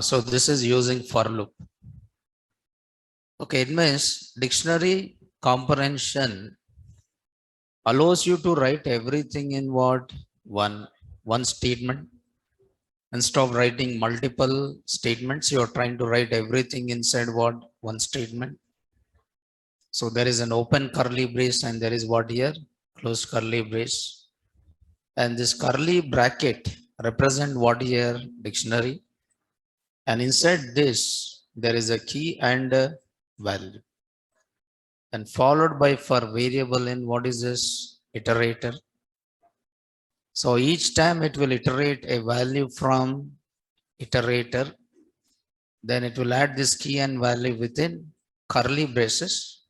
So this is using for loop. Okay, it means dictionary comprehension allows you to write everything in what? One statement. Instead of writing multiple statements, you are trying to write everything inside what? One statement. So there is an open curly brace and there is what here? Closed curly brace. And this curly bracket represent what here? Dictionary. And inside this, there is a key and a value. And followed by for variable in what is this? Iterator. So each time it will iterate a value from iterator. Then it will add this key and value within curly braces.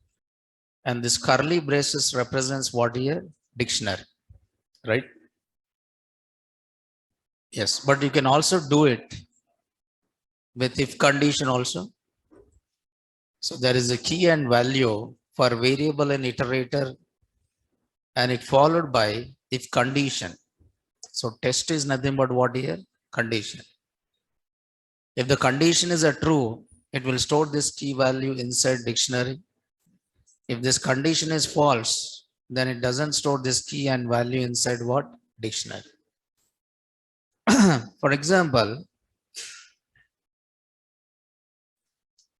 And this curly braces represents what here? Dictionary, right? Yes, but you can also do it with if condition also. So there is a key and value for variable and iterator and it followed by if condition. So test is nothing but what here? Condition. If the condition is a true, it will store this key value inside dictionary. If this condition is false, then it doesn't store this key and value inside what? Dictionary. For example,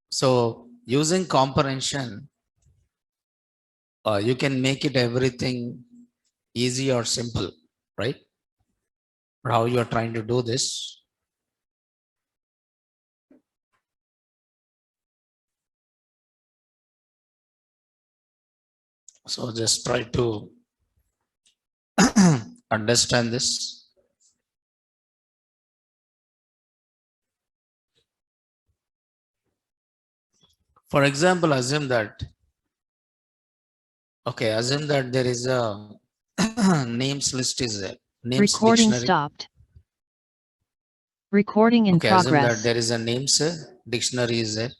so using comprehension, you can make it everything easy or simple, right? But how you are trying to do this? So just try to understand this. For example, assume that there is a names list is there. Names Recording dictionary. stopped. Recording in Assume that progress. there is a names dictionary is there.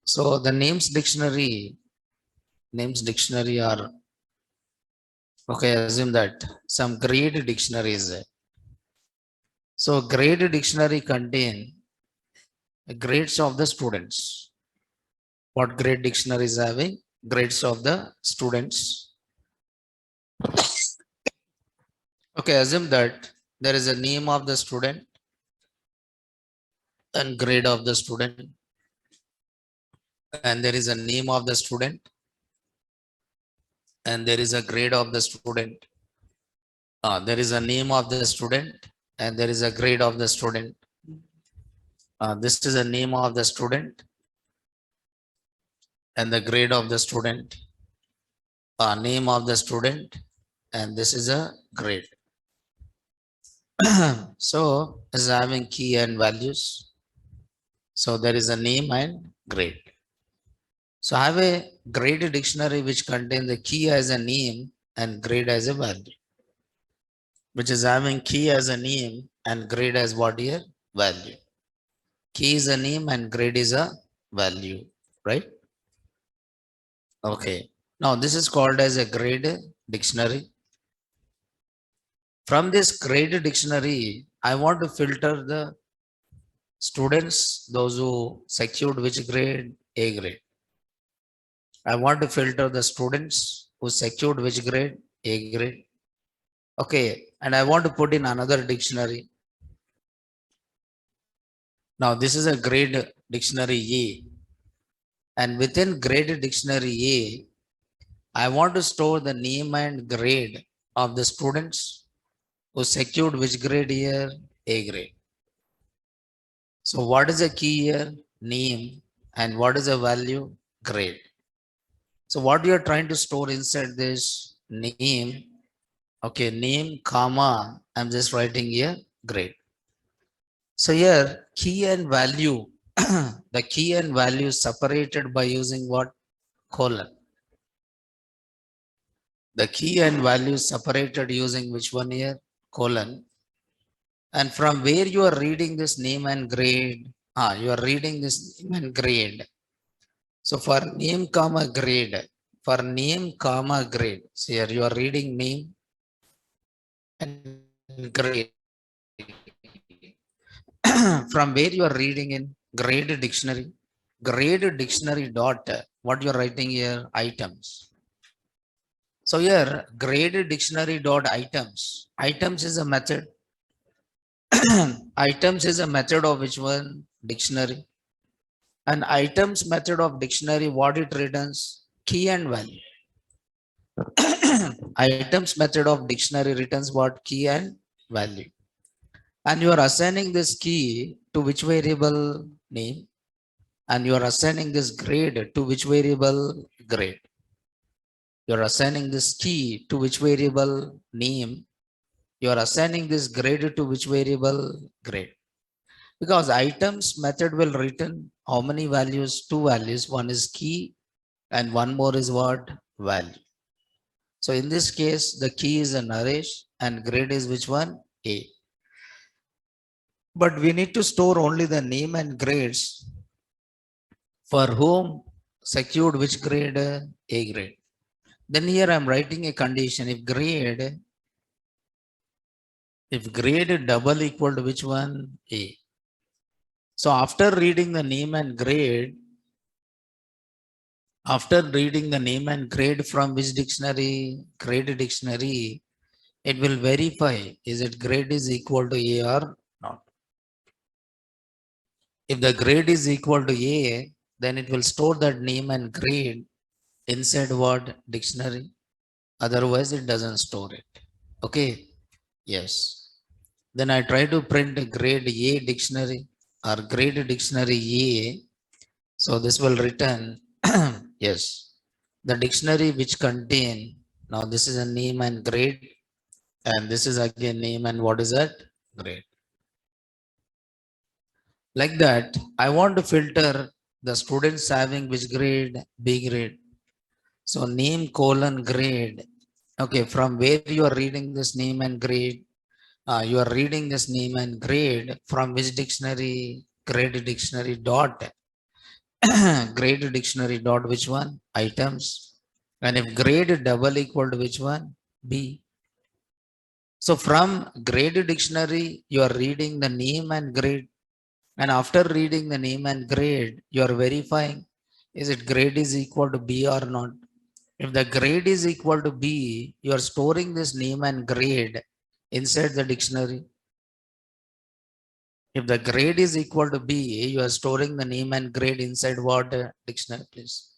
So the names dictionary are assume that some grade dictionary is there. So grade dictionary contain grades of the students. What grade dictionary is having? Grades of the students. Assume that there is a name of the student and grade of the student. And there is a name of the student and there is a grade of the student. There is a name of the student and there is a grade of the student. This is a name of the student and the grade of the student. Name of the student and this is a grade. So is having key and values. So there is a name and grade. So I have a grade dictionary which contains the key as a name and grade as a value, which is having key as a name and grade as what here? Value. Key is a name and grade is a value, right? Okay. Now this is called as a grade dictionary. From this grade dictionary, I want to filter the students, those who secured which grade? A grade. I want to filter the students who secured which grade? A grade. Okay. And I want to put in another dictionary. Now this is a grade dictionary A. And within grade dictionary A, I want to store the name and grade of the students who secured which grade here? A grade. So what is the key here? Name. And what is the value? Grade. So what we are trying to store inside this name, okay, name, comma, I'm just writing here, grade. So here, key and value, the key and value separated by using what? Colon. The key and value separated using which one here? Colon. And from where you are reading this name and grade, you are reading this name and grade. So for name, comma, grade, for name, comma, grade, so here you are reading name and grade. from where you are reading in grade dictionary. Grade dictionary dot, what you are writing here, items. So here, grade dictionary dot items. Items is a method. Items is a method of which one? Dictionary. And items method of dictionary, what it returns? Key and value. Items method of dictionary returns what? Key and value. And you are assigning this key to which variable? Name. And you are assigning this grade to which variable? Grade. You are assigning this key to which variable? Name. You are assigning this grade to which variable? Grade. Because items method will return how many values? Two values. One is key and one more is what? Value. So in this case, the key is a Naresh and grade is which one? A. But we need to store only the name and grades for whom secured which grade? A grade. Then here I am writing a condition. If grade double equal to which one? A. So after reading the name and grade, from which dictionary? Grade dictionary, it will verify is it grade is equal to A or not. If the grade is equal to A, then it will store that name and grade inside what? Dictionary. Otherwise, it doesn't store it. Okay. Yes. Then I try to print grade A dictionary or grade dictionary A. So this will return, yes, the dictionary which contain, now this is a name and grade, and this is again name and what is that? Grade. Like that, I want to filter the students having which grade? B grade. So name colon grade. Okay, from where you are reading this name and grade? You are reading this name and grade from which dictionary? Grade dictionary dot grade dictionary dot which one? Items. And if grade double equal to which one? B. So from grade dictionary, you are reading the name and grade. And after reading the name and grade, you are verifying is it grade is equal to B or not. If the grade is equal to B, you are storing this name and grade inside the dictionary. If the grade is equal to B, you are storing the name and grade inside what? Dictionary, please.